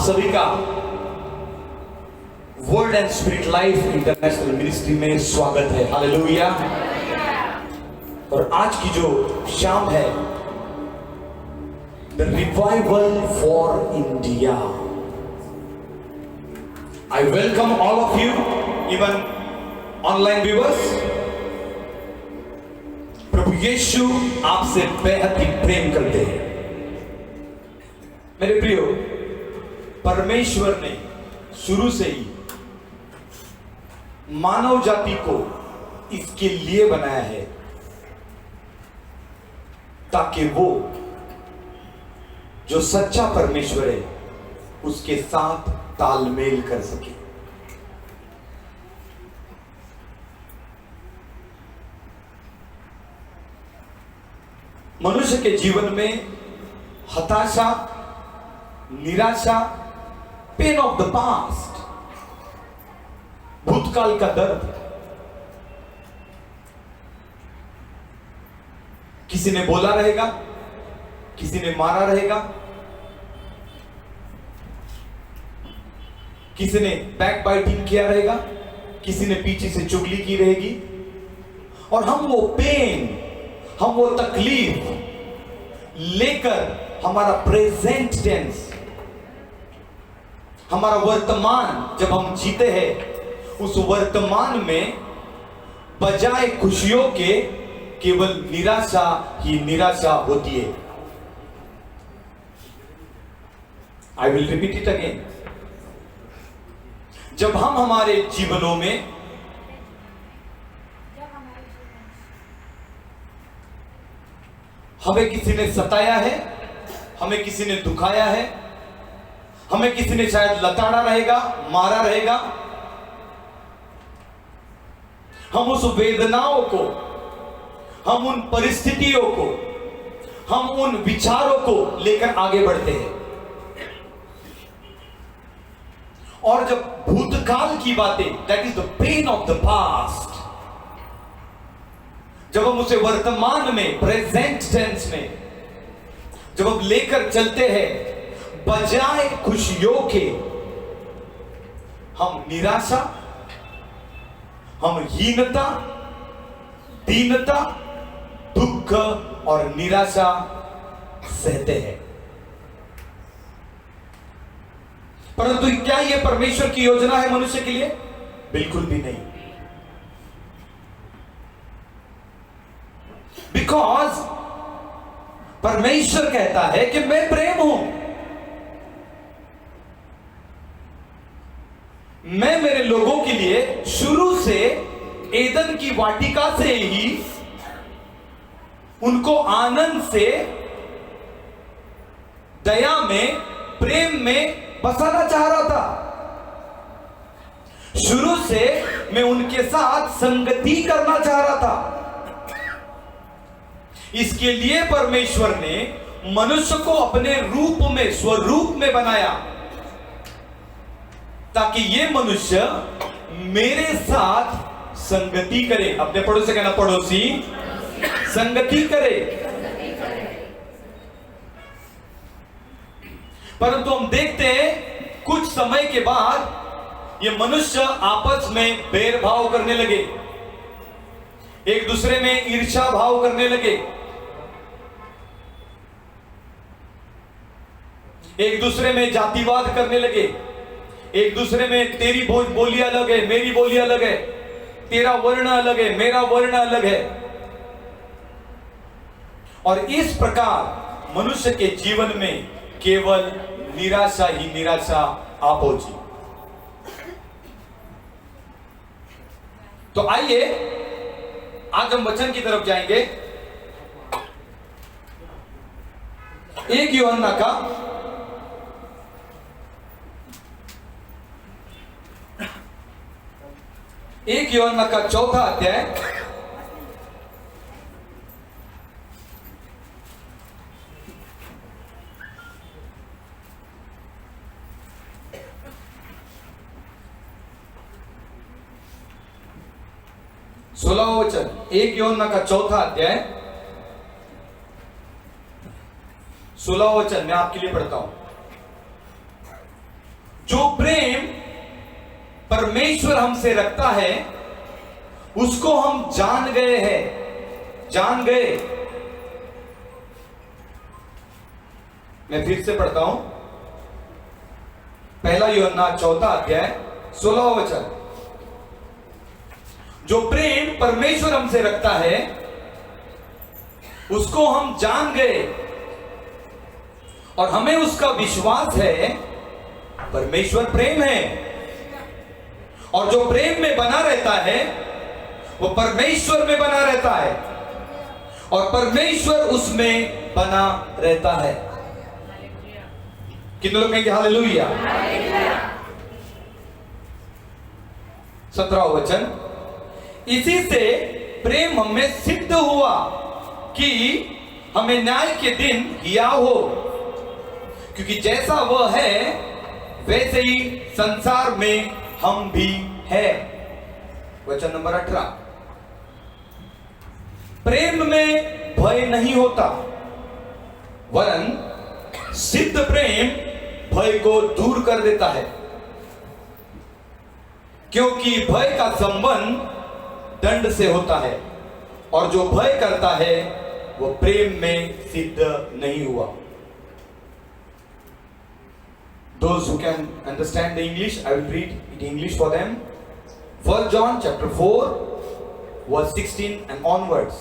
सभी का world and spirit life international ministry में स्वागत है। हालेलुया। और आज की जो शाम है, the revival for India. I welcome all of you, even online viewers. प्रभु यीशु आपसे बेहद ही प्रेम करते हैं। मेरे प्रियो, परमेश्वर ने शुरू से ही मानव जाति को इसके लिए बनाया है ताकि वो जो सच्चा परमेश्वर है उसके साथ तालमेल कर सके। मनुष्य के जीवन में हताशा, निराशा, पेन ऑफ द पास्ट, भूतकाल का दर्द, किसी ने बोला रहेगा, किसी ने मारा रहेगा, किसी ने बैक बाइटिंग किया रहेगा, किसी ने पीछे से चुगली की रहेगी, और हम वो पेन, हम वो तकलीफ लेकर हमारा प्रेजेंट टेंस, हमारा वर्तमान जब हम जीते हैं, उस वर्तमान में बजाय खुशियों के केवल निराशा ही निराशा होती है। I will repeat it again. जब हम हमारे जीवनों में हमें किसी ने सताया है, हमें किसी ने दुखाया है, हमें किसी ने शायद लताड़ा रहेगा, मारा रहेगा, हम उस वेदनाओं को, हम उन परिस्थितियों को, हम उन विचारों को लेकर आगे बढ़ते हैं। और जब भूतकाल की बातें, that is the pain of the past, जब हम उसे वर्तमान में, प्रेजेंट टेंस में जब हम लेकर चलते हैं, बजाय खुशियों के हम निराशा, हम हीनता, दीनता, दुख और निराशा सहते हैं। परंतु क्या यह परमेश्वर की योजना है मनुष्य के लिए? बिल्कुल भी नहीं। बिकॉज परमेश्वर कहता है कि मैं प्रेम हूं, मैं मेरे लोगों के लिए शुरू से एदन की वाटिका से ही उनको आनंद से, दया में, प्रेम में बसाना चाह रहा था। शुरू से मैं उनके साथ संगति करना चाह रहा था। इसके लिए परमेश्वर ने मनुष्य को अपने रूप में, स्वरूप में बनाया, ताकि ये मनुष्य मेरे साथ संगति करे। अपने पड़ोसी से कहना, पड़ोसी संगति करे। परंतु हम देखते हैं कुछ समय के बाद ये मनुष्य आपस में भेदभाव करने लगे, एक दूसरे में ईर्ष्या भाव करने लगे, एक दूसरे में जातिवाद करने लगे, एक दूसरे में तेरी बोली अलग है, मेरी बोली अलग है, तेरा वर्ण अलग है, मेरा वर्ण अलग है। और इस प्रकार मनुष्य के जीवन में केवल निराशा ही निराशा आ पहुंची। तो आइए आज हम वचन की तरफ जाएंगे। 1 यूहन्ना का 1 यूहन्ना का 4 अध्याय 16वां वचन। 1 यूहन्ना का 4 अध्याय 16वां वचन मैं आपके लिए पढ़ता हूं। प्रेम परमेश्वर हमसे रखता है उसको हम जान गए हैं। जान गए। मैं फिर से पढ़ता हूं, पहला यूहन्ना 4 अध्याय 16 वचन। जो प्रेम परमेश्वर हमसे रखता है उसको हम जान गए और हमें उसका विश्वास है। परमेश्वर प्रेम है और जो प्रेम में बना रहता है वो परमेश्वर में बना रहता है और परमेश्वर उसमें बना रहता है। कितने लोग कहेंगे हालेलुया? 17 वचन, इसी से प्रेम हमें सिद्ध हुआ कि हमें न्याय के दिन हिया हो, क्योंकि जैसा वह है वैसे ही संसार में हम भी है। वचन नंबर 18, प्रेम में भय नहीं होता वरन सिद्ध प्रेम भय को दूर कर देता है, क्योंकि भय का संबंध दंड से होता है और जो भय करता है वो प्रेम में सिद्ध नहीं हुआ। Those who can understand the English, I will read it in English for them. 1 John chapter 4 verse 16 and onwards.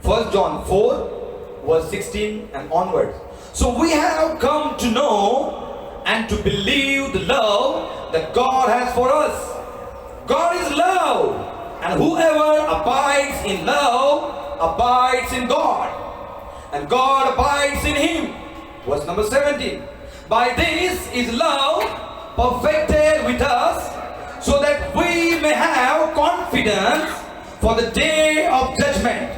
1 John 4 verse 16 and onwards. So we have come to know and to believe the love that God has for us. God is love, and whoever abides in love abides in God, and God abides in him. Verse number 17. By this is love perfected with us, so that we may have confidence for the day of judgment.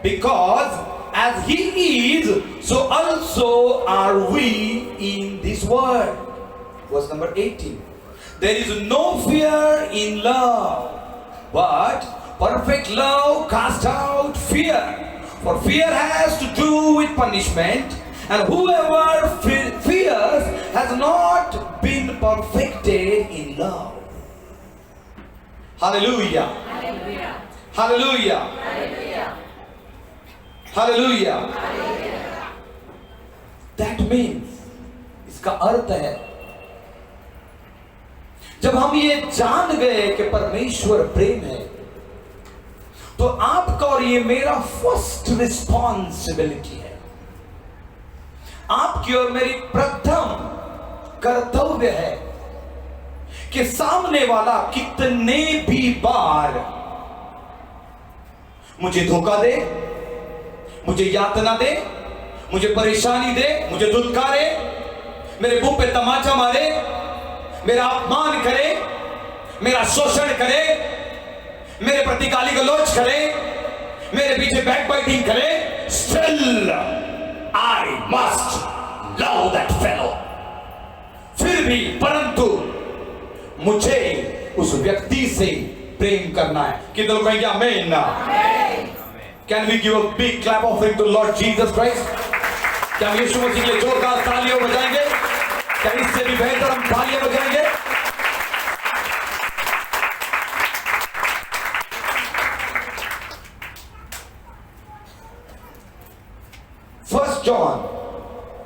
Because as he is, so also are we in this world. Verse number 18. There is no fear in love, but perfect love casts out fear. For fear has to do with punishment, and whoever fears has not been perfected in love. Hallelujah. Hallelujah. Hallelujah. Hallelujah. Hallelujah. That means, इसका अर्थ है, जब हम ये जान गए कि परमेश्वर प्रेम है, तो आपका और ये मेरा फर्स्ट रिस्पॉन्सिबिलिटी है, आपकी और मेरी प्रथम कर्तव्य है कि सामने वाला कितने भी बार मुझे धोखा दे, मुझे यातना दे, मुझे परेशानी दे, मुझे धुतकारे, मेरे मुंह पे तमाचा मारे, मेरा अपमान करे, मेरा शोषण करे, मेरे प्रति गाली गलौज करे, मेरे पीछे बैकबाइटिंग करे, still I must love that fellow. फिर भी परंतु मुझे उस व्यक्ति से प्रेम करना है। कितने लोग कहेंगे आमीन? Can we give a big clap offering to Lord Jesus Christ? क्या हम यीशु मसीह के लिए जोरदार तालियां बजाएंगे? क्या इससे भी बेहतर हम तालियां बजाएंगे? First John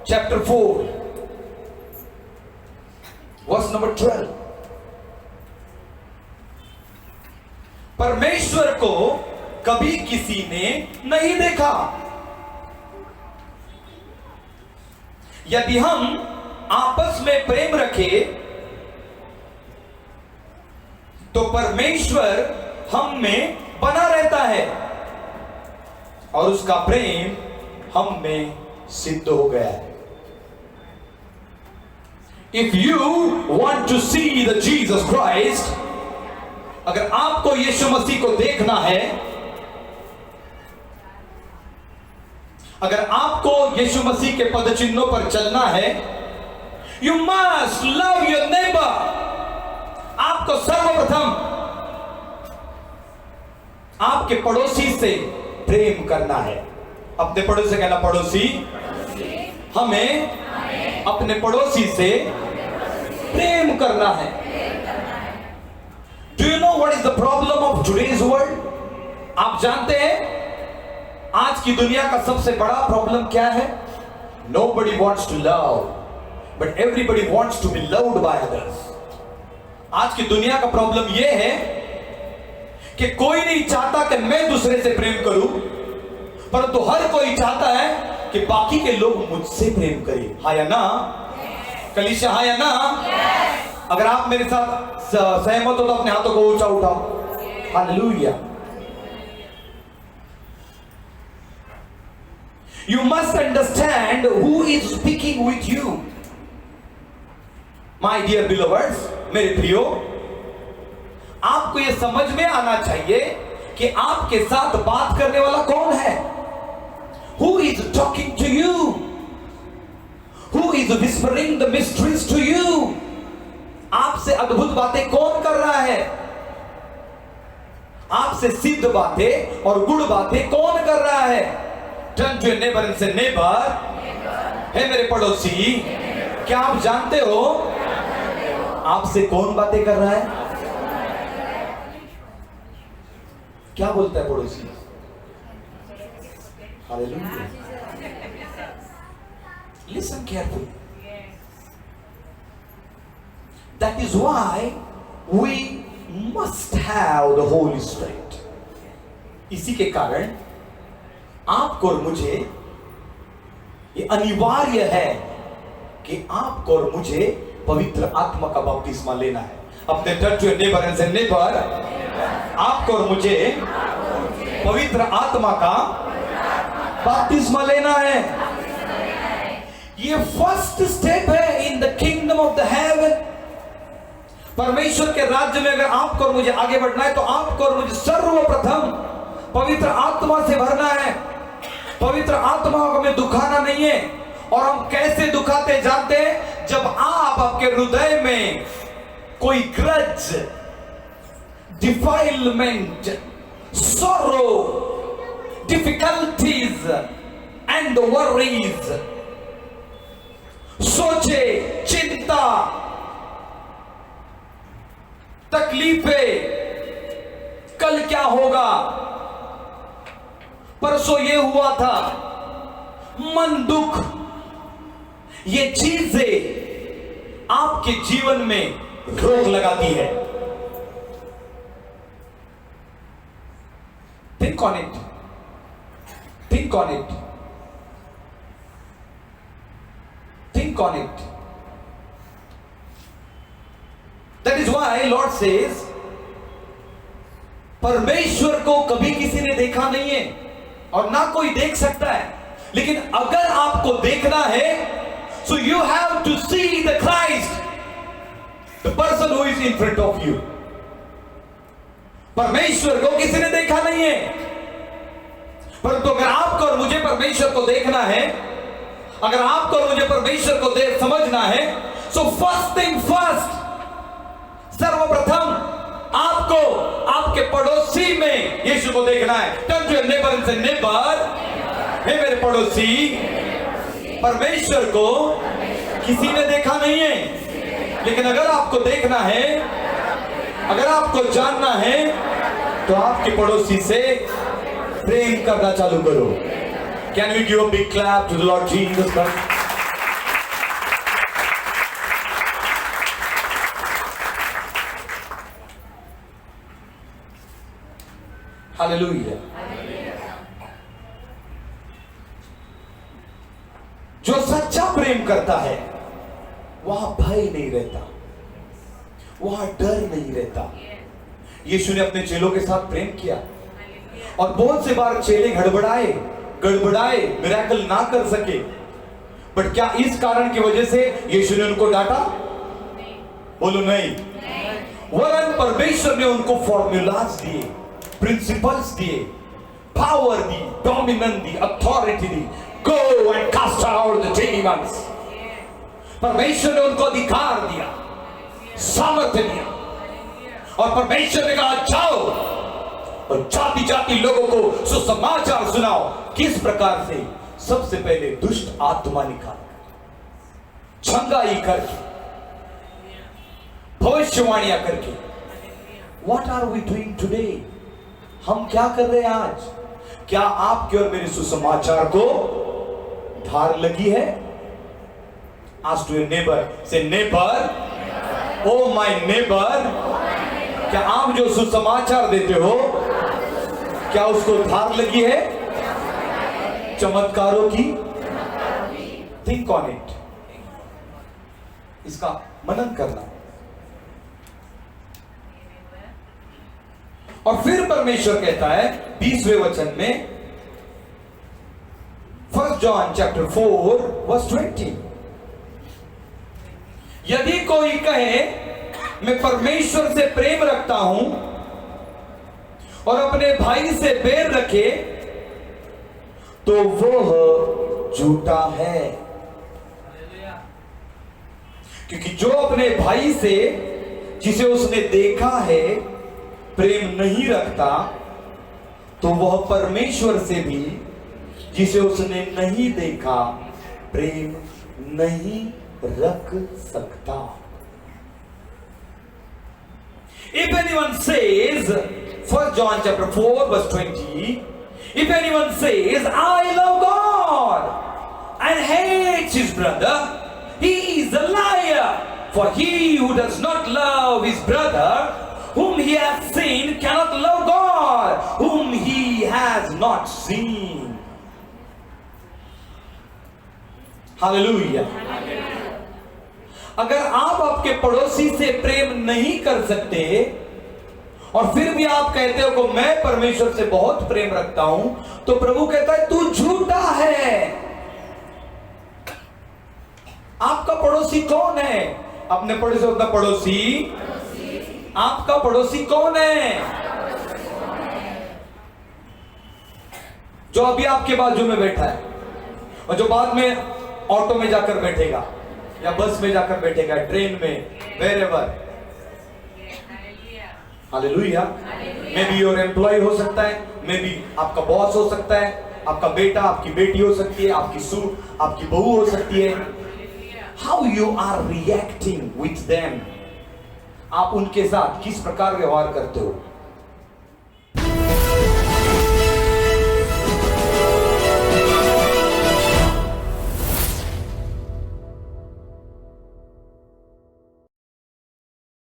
chapter 4 verse number 12. परमेश्वर को कभी किसी ने नहीं देखा। यदि हम आपस में प्रेम रखें तो परमेश्वर हम में बना रहता है और उसका प्रेम हम में सिद्ध हो गया है। If you want to see the Jesus Christ, अगर आपको यीशु मसीह को देखना है, अगर आपको यीशु मसीह के पद चिन्हों पर चलना है, you must love your neighbor. आपको सर्वप्रथम आपके पड़ोसी से प्रेम करना है। अपने पड़ोसी से कहना, पड़ोसी हमें अपने पड़ोसी से प्रेम प्रेम करना है। Do you know what is the problem of today's world? आप जानते हैं आज की दुनिया का सबसे बड़ा प्रॉब्लम क्या है? Nobody wants to love, but everybody wants to be loved by others. आज की दुनिया का प्रॉब्लम यह है कि कोई नहीं चाहता कि मैं दूसरे से प्रेम करूं, परंतु हर कोई चाहता है कि बाकी के लोग मुझसे प्रेम करें। हाँ या ना? कलीसिया, हाँ या ना? अगर आप मेरे साथ सहमत हो तो अपने हाथों को ऊंचा उठाओ। Hallelujah. You must understand who is speaking with you. My dear beloveds, मेरे प्रियो, आपको यह समझ में आना चाहिए कि आपके साथ बात करने वाला कौन है। Who is talking to you? Who is whispering the mysteries to you? आपसे अद्भुत बातें कौन कर रहा है? आपसे सिद्ध बातें और गुड़ बातें कौन कर रहा है? Turn to your neighbor and say, neighbor, हे मेरे पड़ोसी, क्या आप जानते हो आपसे कौन बातें कर रहा है? क्या बोलता है पड़ोसी? Hallelujah. Listen carefully. That is why we must have the Holy Spirit. इसी के कारण आपको और मुझे ये अनिवार्य है कि आपको और मुझे पवित्र आत्मा का बपतिस्मा लेना है। अपने टच टू नेबर एंड से नेबर, आपको और मुझे पवित्र आत्मा का बपतिस्मा लेना है। ये फर्स्ट स्टेप है in the kingdom of the haven. परमेश्वर के राज्य में अगर आपको और मुझे आगे बढ़ना है तो आपको और मुझे सर्वप्रथम पवित्र आत्मा से भरना है। पवित्र आत्मा को हमें दुखाना नहीं है। और हम कैसे दुखाते जानते हैं? जब आप आपके हृदय में कोई grudge, defilement, sorrow, difficulties and worries, सोचे, चिंता, तकलीफें, कल क्या होगा, परसों ये हुआ था, मन दुख, ये चीजें आपके जीवन में रोक लगाती है। Think on it, think on it, think on it. That is why Lord says, परमेश्वर को कभी किसी ने देखा नहीं है और ना कोई देख सकता है, लेकिन अगर आपको देखना है, so you have to see the Christ, the person who is in front of you. परमेश्वर को किसी ने देखा नहीं है, परंतु अगर आपको और मुझे परमेश्वर को देखना है, अगर आपको और मुझे परमेश्वर को समझना है, so first thing first, सर्वप्रथम आपको आपके पड़ोसी में यीशु को देखना है। Turn to your neighbor and say, neighbor, हे मेरे पड़ोसी, परमेश्वर को किसी ने देखा नहीं है, लेकिन अगर आपको देखना है, अगर आपको जानना है, तो आपके पड़ोसी से प्रेम करना चालू करो। Can we give a big clap to the Lord Jesus Christ? Hallelujah. जो सच्चा प्रेम करता है वहां भय नहीं रहता, वहां डर नहीं रहता। यीशु ने अपने चेलों के साथ प्रेम किया और बहुत से बार चेले गड़बड़ाए, मिरेकल ना कर सके, बट क्या इस कारण की वजह से यीशु ने उनको डांटा? बोलो नहीं। वरन परमेश्वर ने उनको फॉर्मूलाज दिए, प्रिंसिपल्स दिए, पावर दी, डोमिनेंस दी, अथॉरिटी दी। Go and cast out the demons. परमेश्वर ने उनको अधिकार दिया, सामर्थ्य दिया, और परमेश्वर ने कहा जाओ और जाति जाति लोगों को सुसमाचार सुनाओ। किस प्रकार से? सबसे पहले दुष्ट आत्मा निकाल, छंगाई करके, भविष्यवाणियां करके। What are we doing today? हम क्या कर रहे हैं आज? क्या आपके और मेरे सुसमाचार को धार लगी है? Ask to your neighbor, say neighbor, oh my neighbor, क्या आप जो सुसमाचार देते हो क्या उसको धार लगी है चमत्कारों की? थिंक ऑन इट, इसका मनन करना। और फिर परमेश्वर कहता है 20वें वचन में, 1 जॉन चैप्टर 4 वर्स 20, यदि कोई कहे मैं परमेश्वर से प्रेम रखता हूं और अपने भाई से बैर रखे तो वह झूठा है, क्योंकि जो अपने भाई से जिसे उसने देखा है प्रेम नहीं रखता तो वह परमेश्वर से भी जिसे उसने नहीं देखा प्रेम नहीं रख सकता। If anyone says, 1 John chapter 4 verse 20, if anyone says I love God and hates his brother, he is a liar. For he who does not love his brother whom he has seen cannot love God whom he has not seen. Hallelujah. अगर आप आपके पड़ोसी से प्रेम नहीं कर सकते और फिर भी आप कहते हो कि मैं परमेश्वर से बहुत प्रेम रखता हूं, तो प्रभु कहता है तू झूठा है। आपका पड़ोसी कौन है? अपने पड़ोसी अपना पड़ोसी, आपका पड़ोसी कौन है? जो अभी आपके बाजू में बैठा है और जो बाद में ऑटो में जाकर बैठेगा या बस में जाकर बैठेगा, ट्रेन में, wherever. Hallelujah. May be your employ हो सकता है, मे बी आपका बॉस हो सकता है, आपका बेटा, आपकी बेटी हो सकती है, आपकी बहू हो सकती है। How you are reacting with them, आप उनके साथ किस प्रकार व्यवहार करते हो?